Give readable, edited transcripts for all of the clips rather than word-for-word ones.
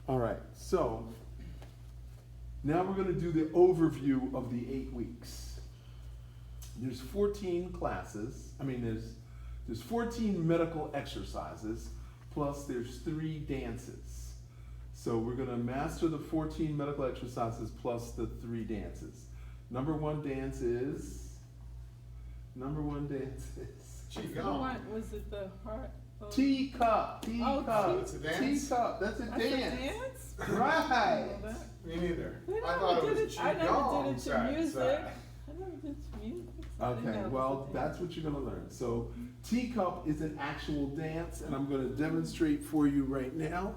All right, so now we're going to do the overview of the 8 weeks. There's 14 classes. There's 14 medical exercises, plus there's 3 dances. So we're going to master the 14 medical exercises plus the 3 dances. Number one dance is Qigong. Was it the heart? Teacup. Oh, it's a dance? Teacup. That's a That's dance. a dance? Right. Me neither. I I thought it was I never Qigong. did it to side music. side. I never did it to music. So I didn't know Okay, it was well, a that's dance. what you're gonna learn. So teacup is an actual dance, and I'm gonna demonstrate for you right now.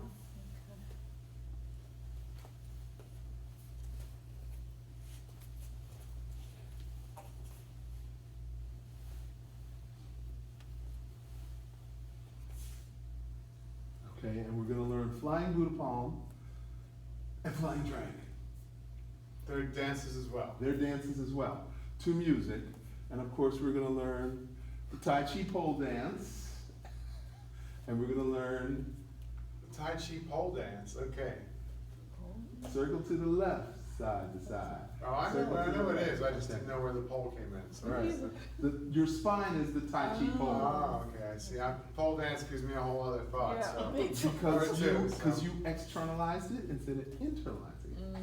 Okay, and we're gonna learn flying Buddha palm and flying dragon. They're dances as well. They're dances as well, to music. And of course, we're gonna learn the Tai Chi pole dance, and we're gonna learn The Tai Chi pole dance, okay. circle to the left, side to side. Oh, I Circle to know the it left. is, I just didn't know where the pole came in, so. Right. Your spine is the Tai Chi pole. Oh, okay, I see. Pole dance gives me a whole other thought, Yeah, so. me too. Because you externalized it instead of internalizing it.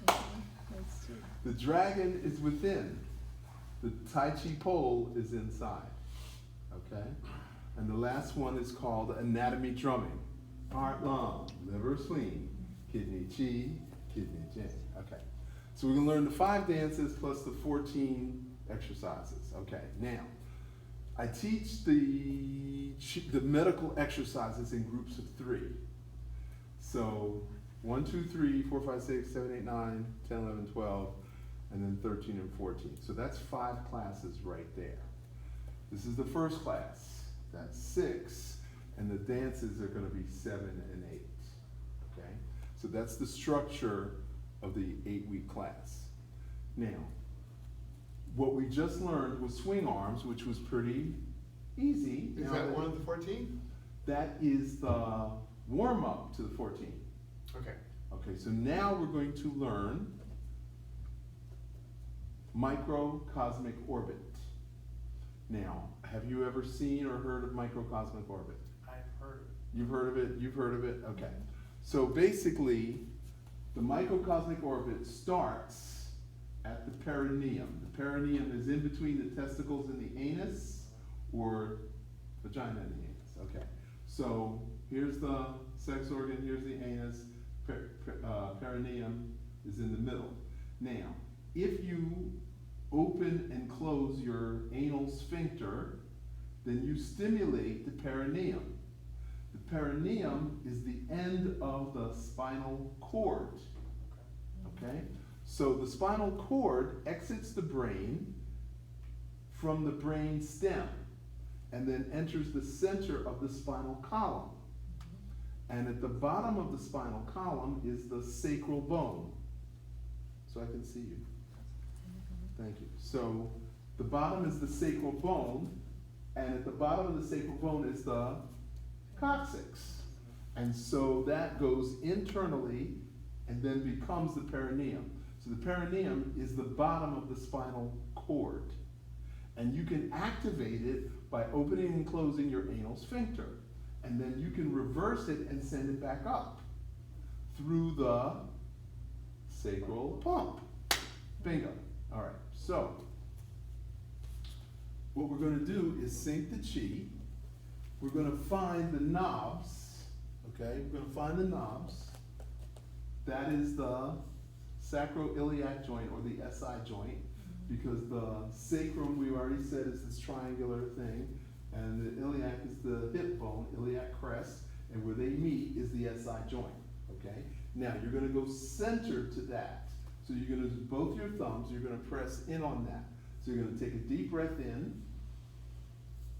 That's true. The dragon is within. The Tai Chi pole is inside. Okay? And the last one is called anatomy drumming. Heart, lung, liver, spleen, kidney, chi, kidney, jing. Okay. So we're gonna learn the 5 dances plus the 14 exercises. Okay, now, I teach the medical exercises in groups of 3. So 1, 2, 3, 4, 5, 6, 7, 8, 9, 10, 11, 12, and then 13 and 14. So that's 5 classes right there. This is the first class. That's 6, and the dances are gonna be 7 and 8, okay? So that's the structure of the 8-week class. Now, what we just learned was swing arms, which was pretty easy. Is that one of the 14? That is the warm-up to the 14. Okay. Okay, so now we're going to learn microcosmic orbit. Now, have you ever seen or heard of microcosmic orbit? I've heard You've heard of it? You've heard of it? Okay. So basically, the microcosmic orbit starts at the perineum. The perineum is in between the testicles and the anus, or vagina and the anus. Okay. So here's the sex organ, here's the anus, perineum is in the middle. Now, if you open and close your anal sphincter, then you stimulate the perineum. The perineum is the end of the spinal cord, okay? So the spinal cord exits the brain from the brain stem and then enters the center of the spinal column. And at the bottom of the spinal column is the sacral bone. So I can see you. Thank you. So the bottom is the sacral bone, and at the bottom of the sacral bone is the coccyx. And so that goes internally and then becomes the perineum. So the perineum is the bottom of the spinal cord. And you can activate it by opening and closing your anal sphincter. And then you can reverse it and send it back up through the sacral pump. Bingo. All right, so what we're going to do is sync the chi. We're going to find the knobs, okay? We're going to find the knobs. That is the sacroiliac joint, or the SI joint, because the sacrum, we already said, is this triangular thing, and the iliac is the hip bone, iliac crest, and where they meet is the SI joint, okay? Now, you're going to go centered to that. So you're going to use both your thumbs, you're going to press in on that. So you're going to take a deep breath in,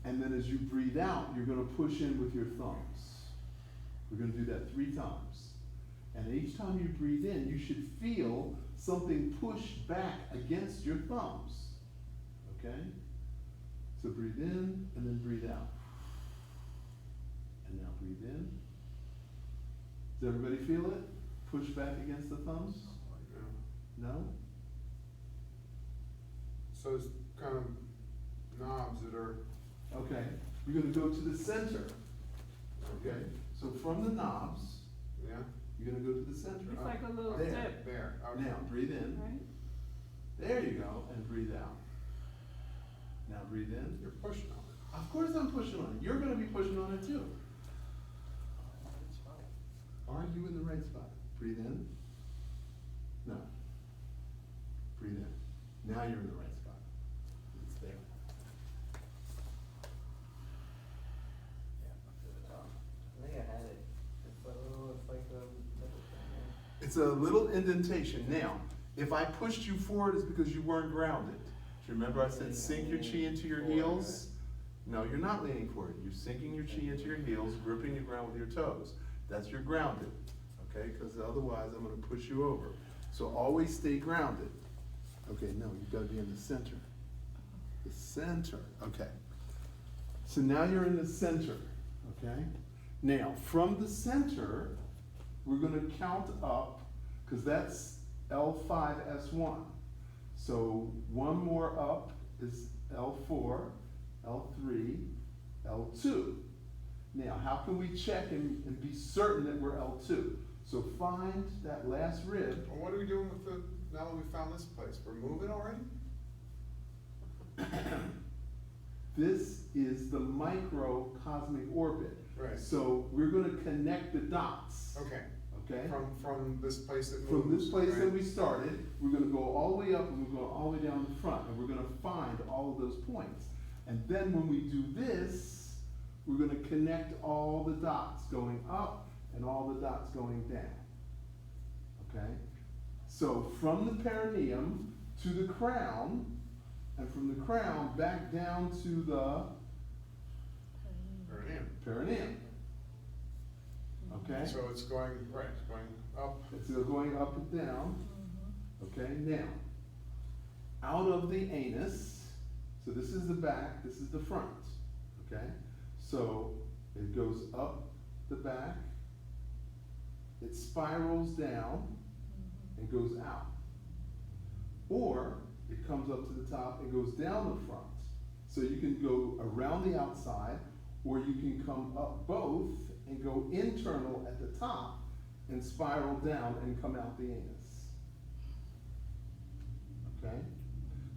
and then as you breathe out, you're going to push in with your thumbs. We're going to do that 3 times. And each time you breathe in, you should feel something push back against your thumbs. Okay? So breathe in, and then breathe out. And now breathe in, Does everybody feel it? Push back against the thumbs? No? So it's kind of knobs that are, Okay, you're gonna go to the center, okay? So from the knobs, yeah, you're gonna go to the center. It's like a little There. dip, there, okay. Now, breathe in. right? There you go, and breathe out. Now breathe in. You're pushing on it. Of course I'm pushing on it. You're gonna be pushing on it too. Are you in the right spot? Breathe in. No. Breathe in. Now you're in the right spot. It's there. I think I had it. It's like a little thing. It's a little indentation. Now, if I pushed you forward, it's because you weren't grounded. Do you remember I said sink your chi into your heels? No, you're not leaning forward. You're sinking your chi into your heels, gripping the ground with your toes. That's your grounded, okay? Because otherwise I'm gonna push you over. So always stay grounded. Okay, no, you've gotta be in the center. The center, okay. So now you're in the center, okay? Now, from the center, we're gonna count up, because that's L5S1. So one more up is L4, L3, L2. Now, how can we check and be certain that we're L2? So find that last rib. Well, what are we doing with the, now that we found this place? We're moving already? This is the microcosmic orbit. Right. So we're gonna connect the dots. Okay. Okay? From this place that moves. From this place that right? we started, we're gonna go all the way up and we're going all the way down the front, and we're gonna find all of those points. And then when we do this, we're gonna connect all the dots going up and all the dots going down. Okay? So from the perineum to the crown, and from the crown back down to the Perineum. perineum. Okay? So it's going, right, it's going up. It's going up and down. Okay, now, out of the anus, so this is the back, this is the front, okay? So it goes up the back, it spirals down, and goes out. Or it comes up to the top and goes down the front. So you can go around the outside, or you can come up both and go internal at the top and spiral down and come out the anus. Okay?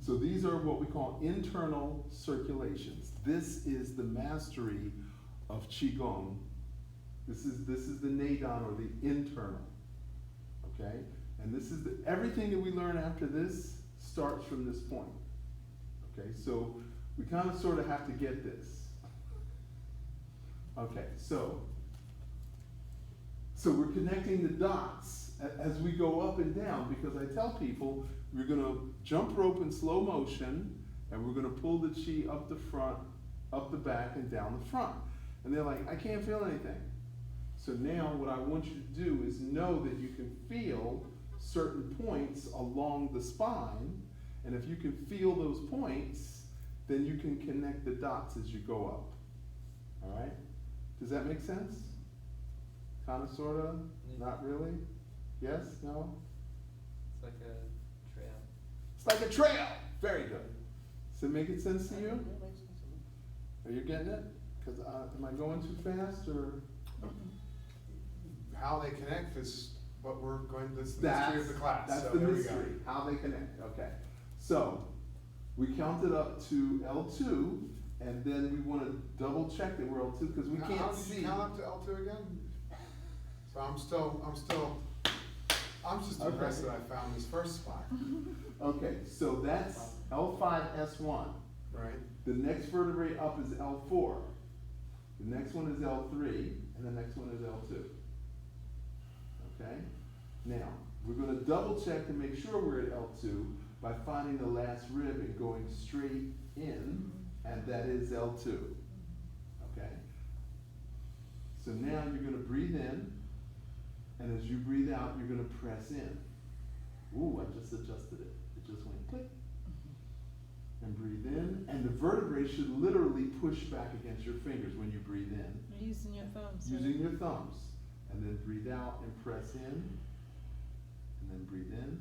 So these are what we call internal circulations. This is the mastery of Qigong. This is the Neidan, or the internal. Okay? And this is everything that we learn after this starts from this point. Okay, so we kind of sort of have to get this. Okay, so we're connecting the dots as we go up and down, because I tell people we're gonna jump rope in slow motion, and we're gonna pull the chi up the front, up the back, and down the front. And they're like, I can't feel anything. So now what I want you to do is know that you can feel certain points along the spine, and if you can feel those points, then you can connect the dots as you go up. All right? Does that make sense? Kind of, sort of, not really? Yes, no? It's like a trail. It's like a trail. Very good. Does it make sense to you? Are you getting it? Because am I going too fast, or? How they connect is what we're going, that's the mystery of the class. That's So the there we go. mystery, how they connect, okay. So, we counted up to L2, and then we want to double check that we're L2, because we How can't did you see. count up to L2 again? So I'm just Okay. impressed that I found this first spot, Okay, so that's L5S1. right? The next vertebrae up is L4. The next one is L3, and the next one is L2. Okay? Now, we're gonna double check to make sure we're at L2 by finding the last rib and going straight in, and that is L2. Okay? So now you're gonna breathe in, and as you breathe out, you're gonna press in. Ooh, I just adjusted it. It just went click. And breathe in, and the vertebrae should literally push back against your fingers when you breathe in. You're using your thumbs. Using your thumbs. And then breathe out and press in. And then breathe in.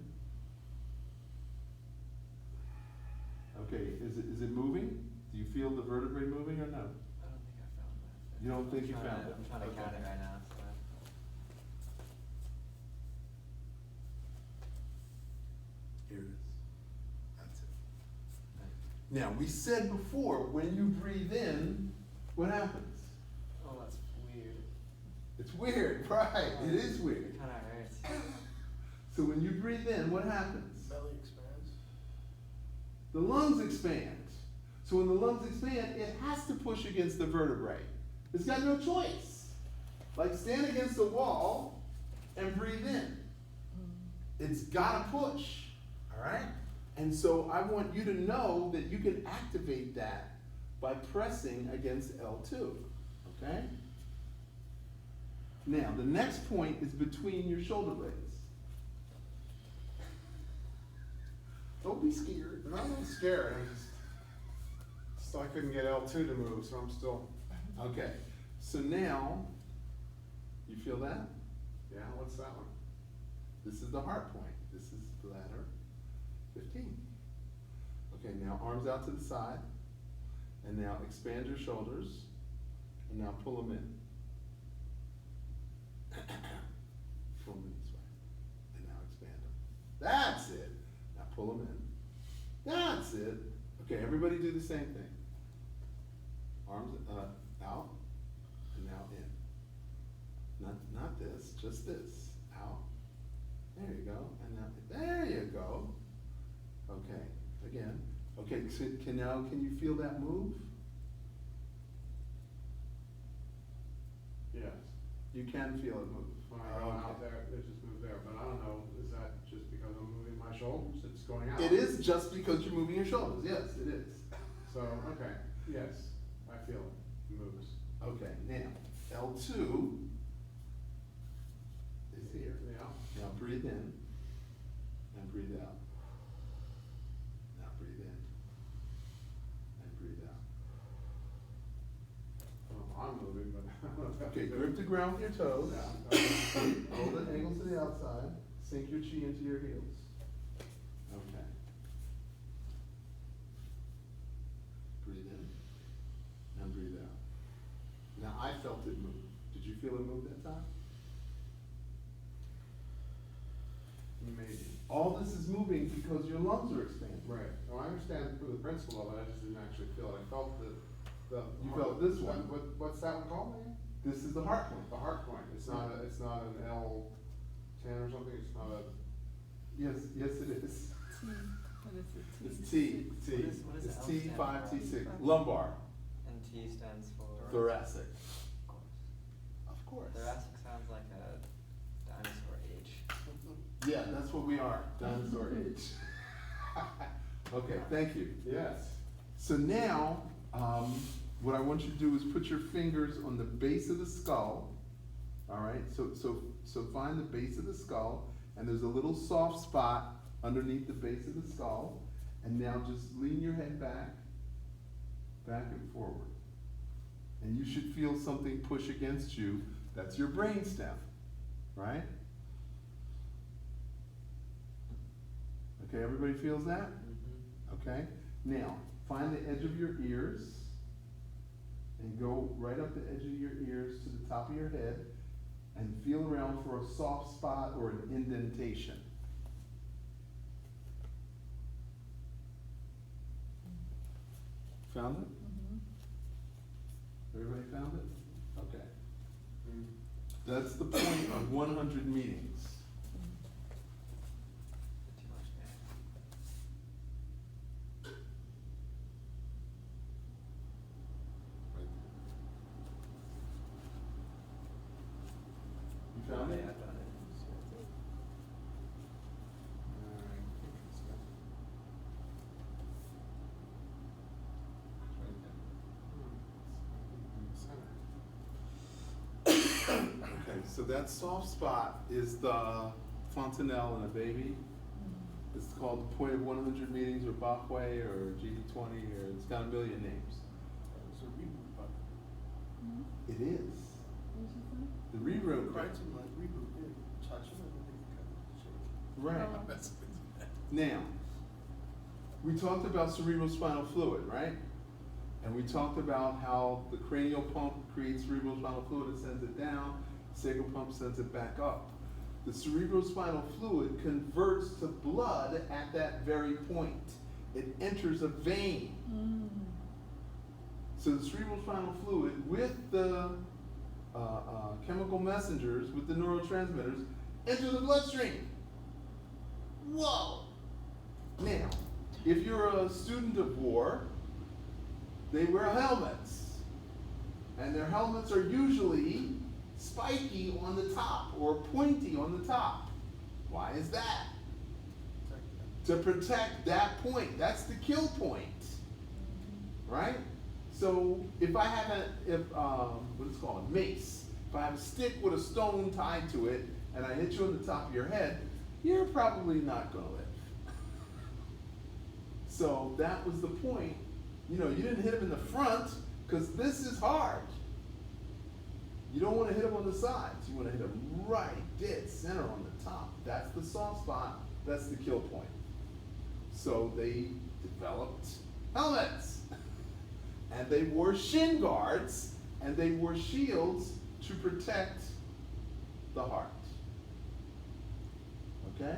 Okay, is it moving? Do you feel the vertebrae moving or no? I don't think I found that. You don't think you I'm trying found to- it? I'm trying to Okay. count it right now, so. Here it is. That's it. Now, we said before, when you breathe in, what happens? Oh, that's weird. It's weird, right? It is It weird. kinda hurts. So when you breathe in, what happens? Belly expands. The lungs expand. So when the lungs expand, it has to push against the vertebrae. It's got no choice. Like stand against the wall and breathe in. It's gotta push, all right? And so I want you to know that you can activate that by pressing against L2, okay? Now, the next point is between your shoulder blades. Don't be scared. I'm not scared, I couldn't get L2 to move, so I'm still, Okay, so now, you feel that? yeah, what's that one? This is the heart point. This is bladder 15. Okay, now arms out to the side. And now expand your shoulders. And now pull them in. Pull them in this way. And now expand them. That's it. Now pull them in. That's it. Okay, everybody do the same thing. Arms out. And now in. Not this, just this. Out. There you go, and now, there you go. Okay, again. Okay, so can you feel that move? Yes. You can feel it move. When I go out there, it just moved there, but I don't know, is that just because I'm moving my shoulders? It's going out. It is just because you're moving your shoulders, yes, it is. So, okay, yes, I feel it, it moves. Okay, now, L2 is here. Yeah. Now breathe in, and breathe out. Now breathe in, and breathe out. Well, I'm moving, but I don't know if that's Okay, good. grip the ground with your toes. Yeah. Hold the ankles to the outside. Sink your chi into your heels. Okay. Breathe in and breathe out. Now I felt it move. Did you feel it move that time? Maybe. All this is moving because your lungs are expanding. Right, well, I understand the principle of it, I just didn't actually feel it, I felt the. You felt this one. What's that one called again? This is the heart point. The heart point, it's not an L10 or something, it's not a. Yes, it is. T. What is it? It's T. What is It's L T stand 5 for? T6. Lumbar. And T stands for? Thoracic. Of course. Of course. Thoracic sounds like a dinosaur age. Yeah, that's what we are. Dinosaur age. Okay, thank you. Yes. So now, what I want you to do is put your fingers on the base of the skull. All right, so find the base of the skull, and there's a little soft spot underneath the base of the skull. And now just lean your head back and forward. And you should feel something push against you. That's your brainstem, right? Okay, everybody feels that? Okay, now, find the edge of your ears and go right up the edge of your ears to the top of your head and feel around for a soft spot or an indentation. Found it? Everybody found it? Okay. That's the point of 100 meetings. Too much air. You found it? Yeah, I found it. Okay, so that soft spot is the fontanelle in a baby. It's called the point of 100 meetings, or Bachway, or GD20, or it's got a million names. It is. The reboot. Right to my reboot, yeah, touch it and then Right. Oh. That's Now, we talked about cerebrospinal fluid, right? And we talked about how the cranial pump creates cerebrospinal fluid, it sends it down, sacral pump sends it back up. The cerebrospinal fluid converts to blood at that very point. It enters a vein. Mm. So the cerebrospinal fluid with the chemical messengers, with the neurotransmitters, enter the bloodstream. Whoa! Now, if you're a student of war, they wear helmets. And their helmets are usually spiky on the top or pointy on the top. Why is that? To protect that point. That's the kill point. Right? So if I have what is it called, mace, if I have a stick with a stone tied to it and I hit you on the top of your head, you're probably not gonna live. So that was the point. You know, you didn't hit him in the front because this is hard. You don't want to hit him on the sides. You want to hit him right dead center on the top. That's the soft spot. That's the kill point. So they developed helmets. And they wore shin guards, and they wore shields to protect the heart. Okay?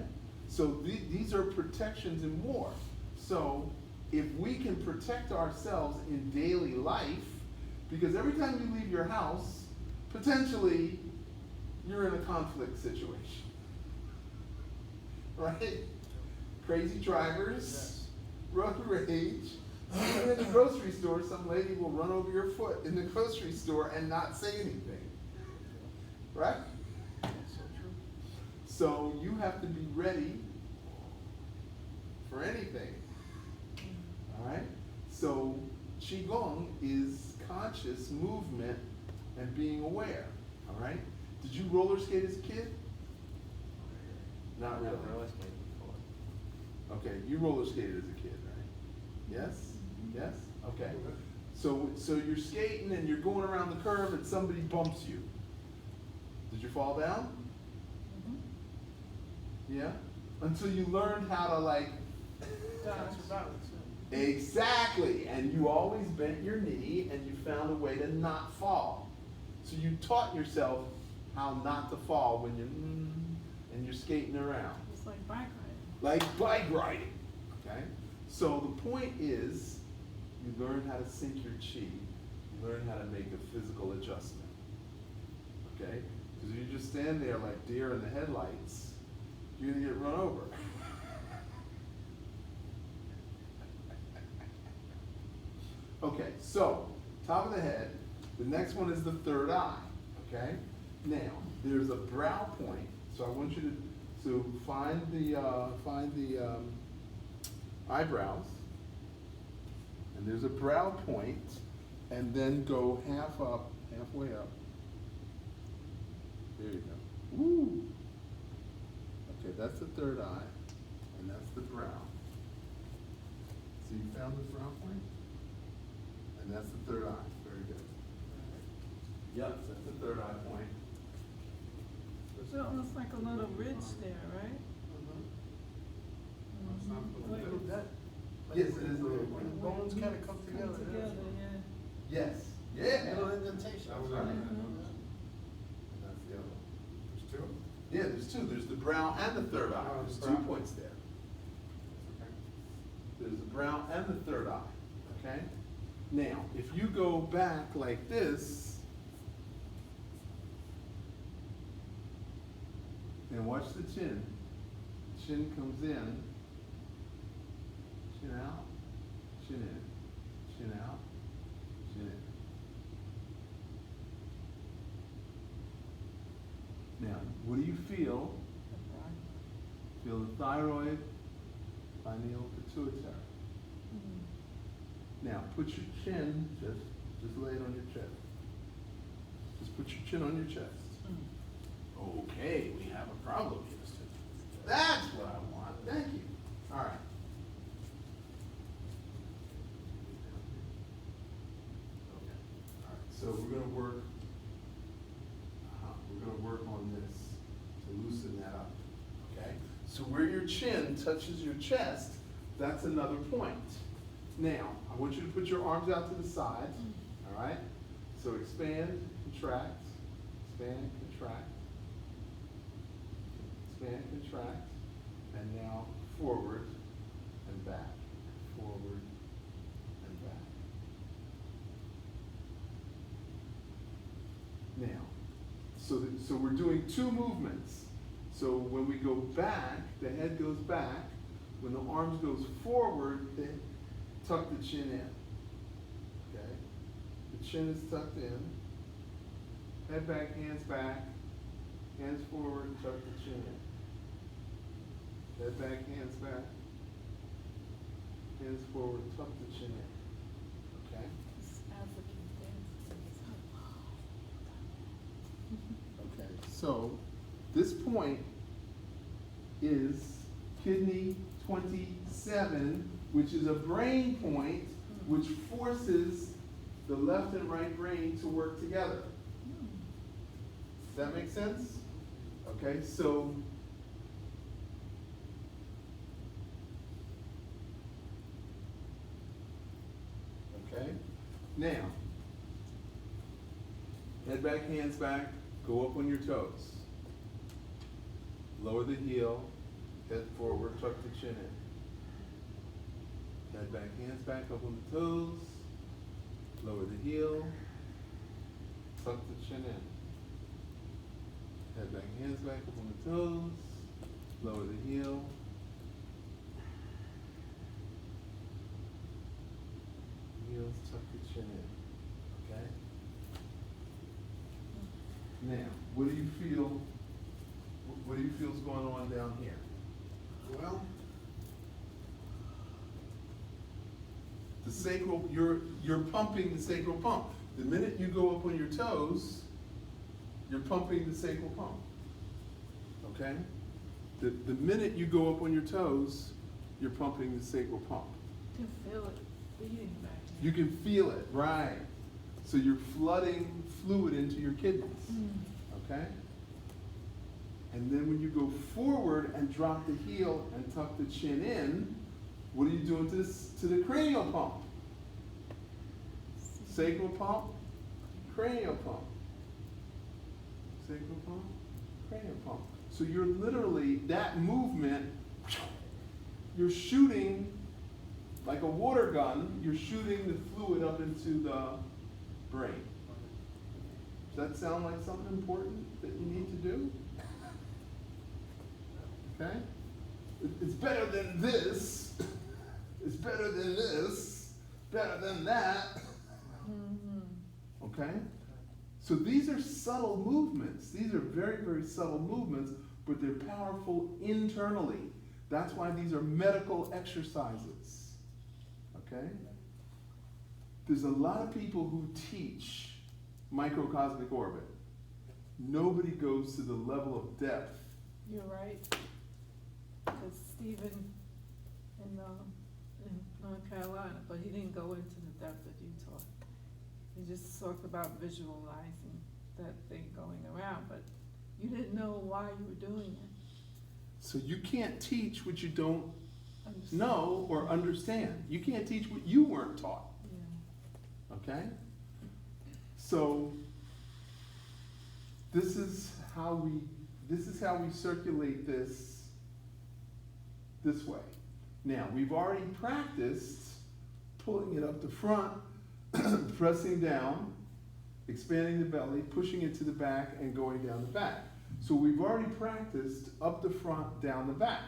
So these are protections in war. So if we can protect ourselves in daily life, because every time you leave your house, potentially you're in a conflict situation. Right? Crazy drivers, road rage. Even in the grocery store, some lady will run over your foot in the grocery store and not say anything. Right? so true. So you have to be ready for anything. Alright? So Qigong is conscious movement and being aware. Alright? Did you roller skate as a kid? Not really. Never roller skated before. Okay, you roller skated as a kid, right? Yes? Yes? Okay. So you're skating and you're going around the curve and somebody bumps you. Did you fall down? Mhm. Yeah? Until you learned how to like, Gosh. That's your balance, yeah. exactly, and you always bent your knee and you found a way to not fall. So you taught yourself how not to fall when you're, and you're skating around. It's like bike riding. Like bike riding, okay? So the point is, you learn how to sync your chi. You learn how to make a physical adjustment, okay? Because if you just stand there like deer in the headlights, you're gonna get run over. Okay, so, top of the head, the next one is the third eye, okay? Now, there's a brow point, so I want you to find the eyebrows, and there's a brow point, and then go half up, halfway up. There you go. Woo! Okay, that's the third eye, and that's the brow. So you found the brow point? And that's the third eye. Very good. Yep, that's the third eye point. It's almost like a little ridge there, right? It's not Mhm. the Like little it's That, Yes, it is a little when the point. bones kind of come come together. together, yeah. Yes. Little Yeah. indentation. That was right? it. Mhm. And that's the other one. There's two? Yeah, there's two. There's the brow and the third eye. Oh, There's the 2 brow. points there. Okay. There's the brow and the third eye. Okay? Now, if you go back like this, and watch the chin. Chin comes in, chin out, chin in, chin out, chin in. Now, what do you feel? Feel the thyroid, pineal pituitary. Mhm. Now, put your chin, just lay it on your chest. Just put your chin on your chest. Okay, we have a problem here, Mr. That's what I want. Thank you. All right. Okay. All right. So we're going to work So where your chin touches your chest, that's another point. Now, I want you to put your arms out to the sides, all right? So expand, contract, expand, contract, expand, contract, and now forward and back, forward and back. Now, so we're doing two movements. So when we go back, the head goes back. When the arms goes forward, they tuck the chin in. Okay? The chin is tucked in. Head back, hands forward, tuck the chin in. Head back, hands forward, tuck the chin in. Okay? Okay, so this point is kidney 27, which is a brain point, which forces the left and right brain to work together. Does that make sense? Okay, so okay, now head back, hands back, go up on your toes. Lower the heel, head forward, tuck the chin in. Head back, hands back, up on the toes. Lower the heel, tuck the chin in. Head back, hands back, up on the toes. Lower the heel. Heels, tuck the chin in. Okay? Now, what do you feel? What do you feel is going on down here? Well, The sacral, you're pumping the sacral pump. The minute you go up on your toes, you're pumping the sacral pump. Okay? The minute you go up on your toes, you're pumping the sacral pump. You can feel it beating back there. You can feel it, right? So you're flooding fluid into your kidneys. Okay? And then when you go forward and drop the heel and tuck the chin in, what are you doing to the cranial pump? Sacral pump, cranial pump. Sacral pump, cranial pump. So you're literally, that movement, you're shooting like a water gun, you're shooting the fluid up into the brain. Does that sound like something important that you need to do? Okay? It's better than this. It's better than this. Better than that. Okay? So these are subtle movements. These are very, very subtle movements, but they're powerful internally. That's why these are medical exercises. Okay? There's a lot of people who teach microcosmic orbit. Nobody goes to the level of depth. You're right. Because Stephen in North Carolina, but he didn't go into the depth that you taught. He just talked about visualizing that thing going around, but you didn't know why you were doing it. So you can't teach what you don't Understand. know or understand. You can't teach what you weren't taught. Yeah. Okay? So this is how we circulate this way. Now, we've already practiced pulling it up the front, pressing down, expanding the belly, pushing it to the back, and going down the back. So we've already practiced up the front, down the back.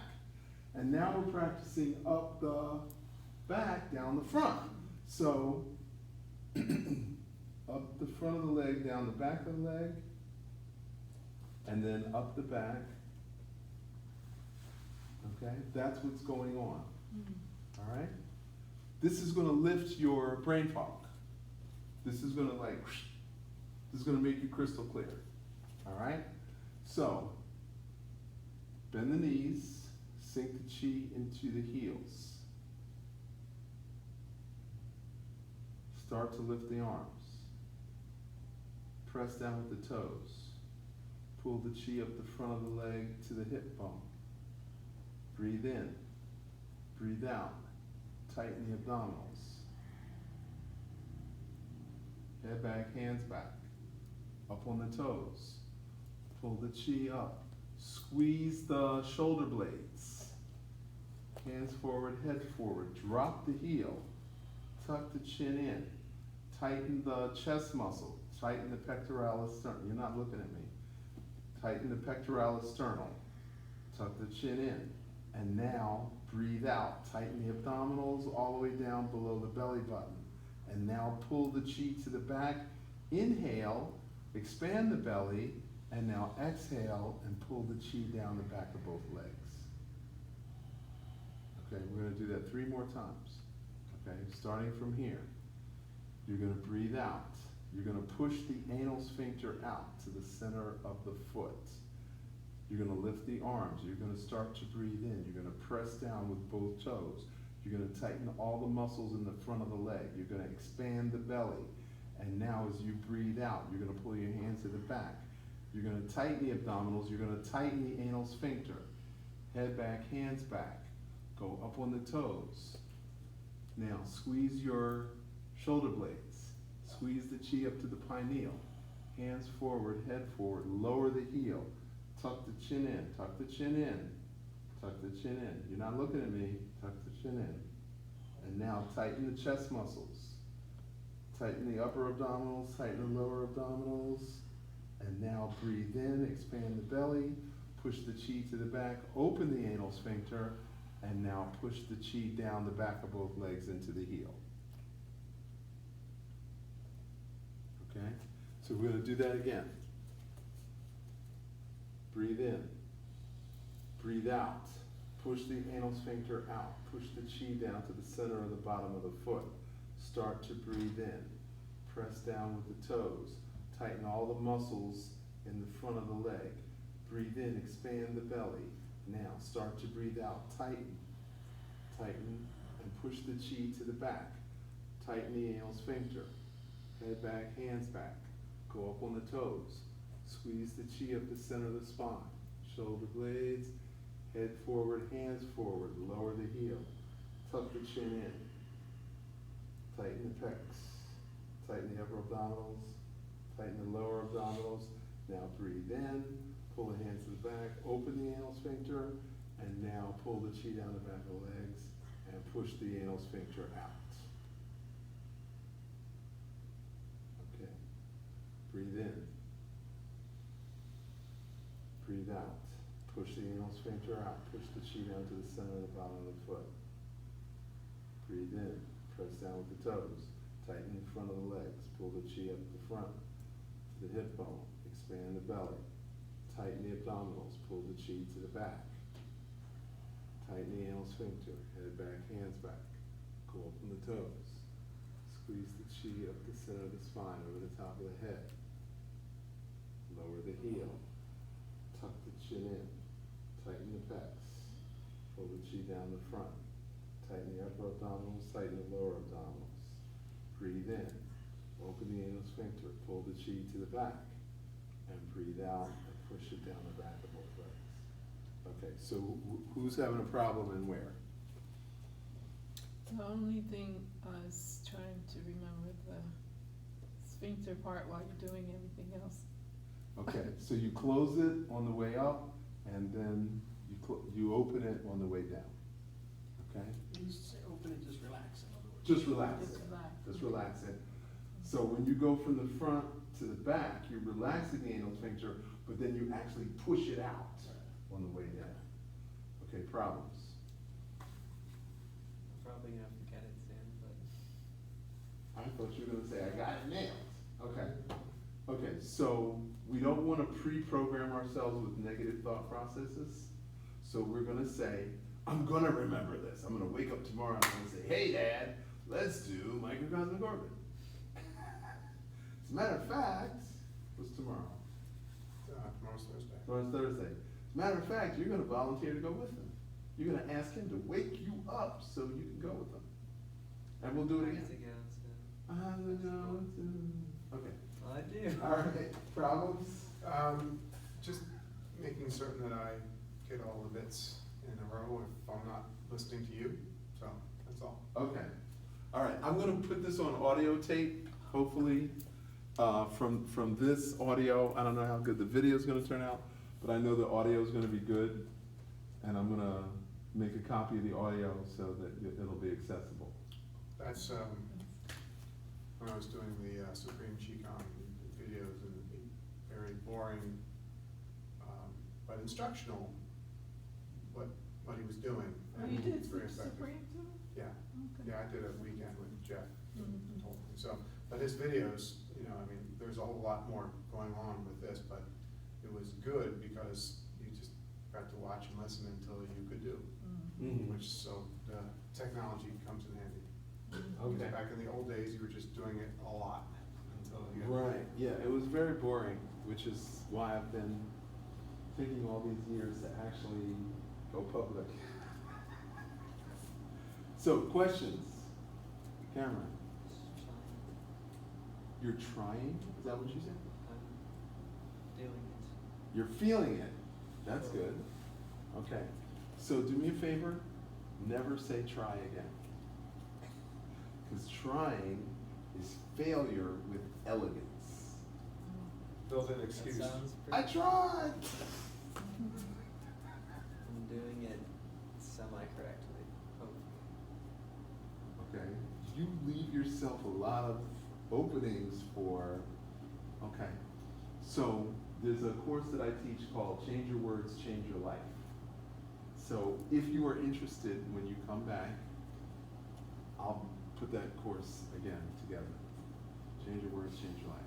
And now we're practicing up the back, down the front. So up the front of the leg, down the back of the leg, and then up the back. Okay, that's what's going on. All right? This is going to lift your brain fog. This is going to this is going to make you crystal clear. All right? So, bend the knees, sink the chi into the heels. Start to lift the arms. Press down with the toes. Pull the chi up the front of the leg to the hip bone. Breathe in. Breathe out. Tighten the abdominals. Head back, hands back. Up on the toes. Pull the chi up. Squeeze the shoulder blades. Hands forward, head forward. Drop the heel. Tuck the chin in. Tighten the chest muscle. Tighten the pectoralis sternum. You're not looking at me. Tighten the pectoralis sternum. Tuck the chin in. And now breathe out. Tighten the abdominals all the way down below the belly button. And now pull the chi to the back. Inhale, expand the belly, and now exhale and pull the chi down the back of both legs. Okay, we're gonna do that 3 more times. Okay, starting from here. You're gonna breathe out. You're gonna push the anal sphincter out to the center of the foot. You're gonna lift the arms. You're gonna start to breathe in. You're gonna press down with both toes. You're gonna tighten all the muscles in the front of the leg. You're gonna expand the belly. And now as you breathe out, you're gonna pull your hands to the back. You're gonna tighten the abdominals. You're gonna tighten the anal sphincter. Head back, hands back. Go up on the toes. Now squeeze your shoulder blades. Squeeze the chi up to the pineal. Hands forward, head forward. Lower the heel. Tuck the chin in. Tuck the chin in. Tuck the chin in. You're not looking at me. Tuck the chin in. And now tighten the chest muscles. Tighten the upper abdominals. Tighten the lower abdominals. And now breathe in. Expand the belly. Push the chi to the back. Open the anal sphincter. And now push the chi down the back of both legs into the heel. Okay? So we're going to do that again. Breathe in. Breathe out. Push the anal sphincter out. Push the chi down to the center of the bottom of the foot. Start to breathe in. Press down with the toes. Tighten all the muscles in the front of the leg. Breathe in, expand the belly. Now start to breathe out. Tighten. Tighten and push the chi to the back. Tighten the anal sphincter. Head back, hands back. Go up on the toes. Squeeze the chi up the center of the spine. Shoulder blades. Head forward, hands forward. Lower the heel. Tuck the chin in. Tighten the pecs. Tighten the upper abdominals. Tighten the lower abdominals. Now breathe in. Pull the hands to the back. Open the anal sphincter. And now pull the chi down the back of the legs. And push the anal sphincter out. Okay. Breathe in. Breathe out. Push the anal sphincter out. Push the chi down to the center of the bottom of the foot. Breathe in. Press down with the toes. Tighten the front of the legs. Pull the chi up the front to the hip bone. Expand the belly. Tighten the abdominals. Pull the chi to the back. Tighten the anal sphincter. Head back, hands back. Go up on the toes. Squeeze the chi up the center of the spine, over the top of the head. Lower the heel. Tuck the chin in. Tighten the pecs. Pull the chi down the front. Tighten the upper abdominals. Tighten the lower abdominals. Breathe in. Open the anal sphincter. Pull the chi to the back. And breathe out and push it down the back of both legs. Okay, so who's having a problem and where? The only thing I was trying to remember the sphincter part while you're doing everything else. Okay, so you close it on the way up, and then you open it on the way down. Okay? You say open it, just relax, in other words. Just relax Just it. relax. Just relax it. So when you go from the front to the back, you're relaxing the anal sphincter, but then you actually push it out on the way down. Okay, problems? Probably gonna forget it soon, but. I thought you were gonna say, I got it nailed. Okay. Okay, so we don't wanna pre-program ourselves with negative thought processes. So we're gonna say, I'm gonna remember this. I'm gonna wake up tomorrow and I'm gonna say, hey Dad, let's do microcosmic orbit. As a matter of fact, what's tomorrow? Tomorrow's Thursday. Tomorrow's Thursday. As a matter of fact, you're gonna volunteer to go with him. You're gonna ask him to wake you up so you can go with him. And we'll do it again. Okay. Well, I do. All right, problems? Just making certain that I get all the bits in a row if I'm not listening to you, so that's all. Okay. All right, I'm gonna put this on audio tape, hopefully, from this audio. I don't know how good the video's gonna turn out, but I know the audio's gonna be good. And I'm gonna make a copy of the audio so that it'll be accessible. That's, when I was doing the Supreme Qigong videos, and very boring, but instructional, what he was doing. Oh, and you did it's very effective. Supreme too? Yeah, Okay. yeah, I did a weekend with Jeff, Mhm. told me, so, but his videos, you know, I mean, there's a whole lot more going on with this, but it was good because you just got to watch and listen until you could do, Mhm. which, so, the technology comes in handy. Mhm. Okay. Back in the old days, you were just doing it a lot until you. Right, yeah, it was very boring, which is why I've been taking all these years to actually go public. So, questions? Cameron, Just trying. you're trying? Is that what you said? I'm doing it. You're feeling it. That's good. Okay. So do me a favor, never say try again. Because trying is failure with elegance. Built-in That excuse. sounds I pretty. tried! I'm doing it semi-correctly, hopefully. Okay. You leave yourself a lot of openings for, okay. So there's a course that I teach called Change Your Words, Change Your Life. So if you are interested, when you come back, I'll put that course again together. Change your words, change your life.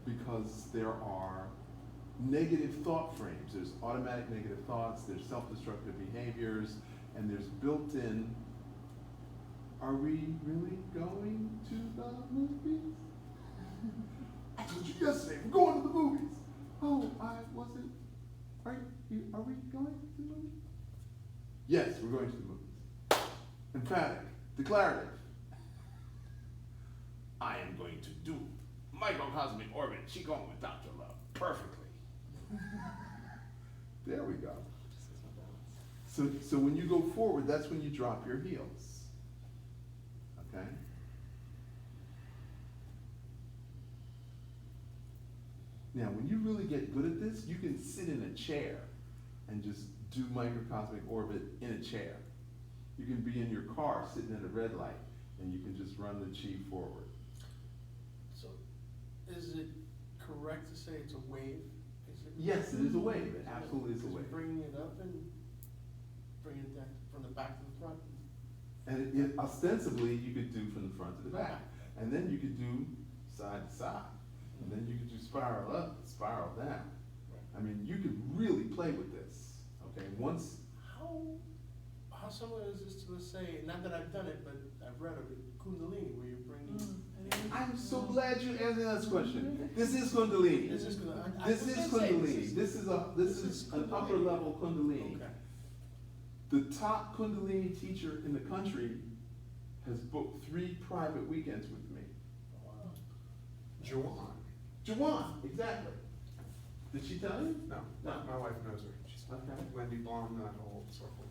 Because there are negative thought frames. There's automatic negative thoughts, there's self-destructive behaviors, and there's built-in, are we really going to the movies? I told you yesterday, we're going to the movies. Oh, I wasn't. Are we going to the movies? Yes, we're going to the movies. Emphatic, declarative. I am going to do microcosmic orbit Qigong with Dr. Love perfectly. There we go. Just as my balance. So when you go forward, that's when you drop your heels. Okay? Now, when you really get good at this, you can sit in a chair and just do microcosmic orbit in a chair. You can be in your car sitting at a red light and you can just run the chi forward. So, is it correct to say it's a wave? Is it? Yes, it is a wave. It absolutely is a wave. Bringing it up and bringing it down from the back to the front. And it ostensibly, you could do from the front to the back. And then you could do side to side. And then you could do spiral up, spiral down. I mean, you could really play with this, okay? Once, How similar is this to, let's say, not that I've done it, but I've read of it, Kundalini, where you're bringing. I'm so glad you answered this question. This is Kundalini. This is Kundalini. This is Kundalini. This is an upper Kundalini. level Kundalini. Okay. The top Kundalini teacher in the country has booked 3 private weekends with me. Wow. Juwan. Jawan, exactly. Did she tell you? No, my wife knows her. She's Okay. Wendy Blom, that whole circle.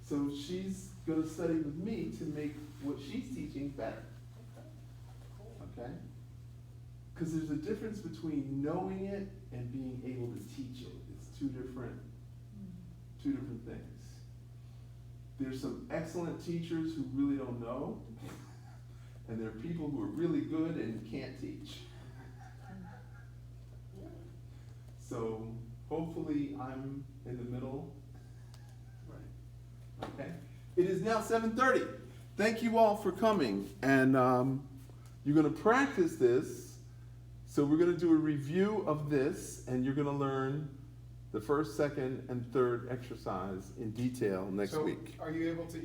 So she's gonna study with me to make what she's teaching better, okay? Because there's a difference between knowing it and being able to teach it. It's two different things. There's some excellent teachers who really don't know, and there are people who are really good and can't teach. So hopefully I'm in the middle. Right. Okay. It is now 7:30. Thank you all for coming, and you're going to practice this. So we're going to do a review of this, and you're going to learn the first, second, and third exercise in detail next week. So are you able to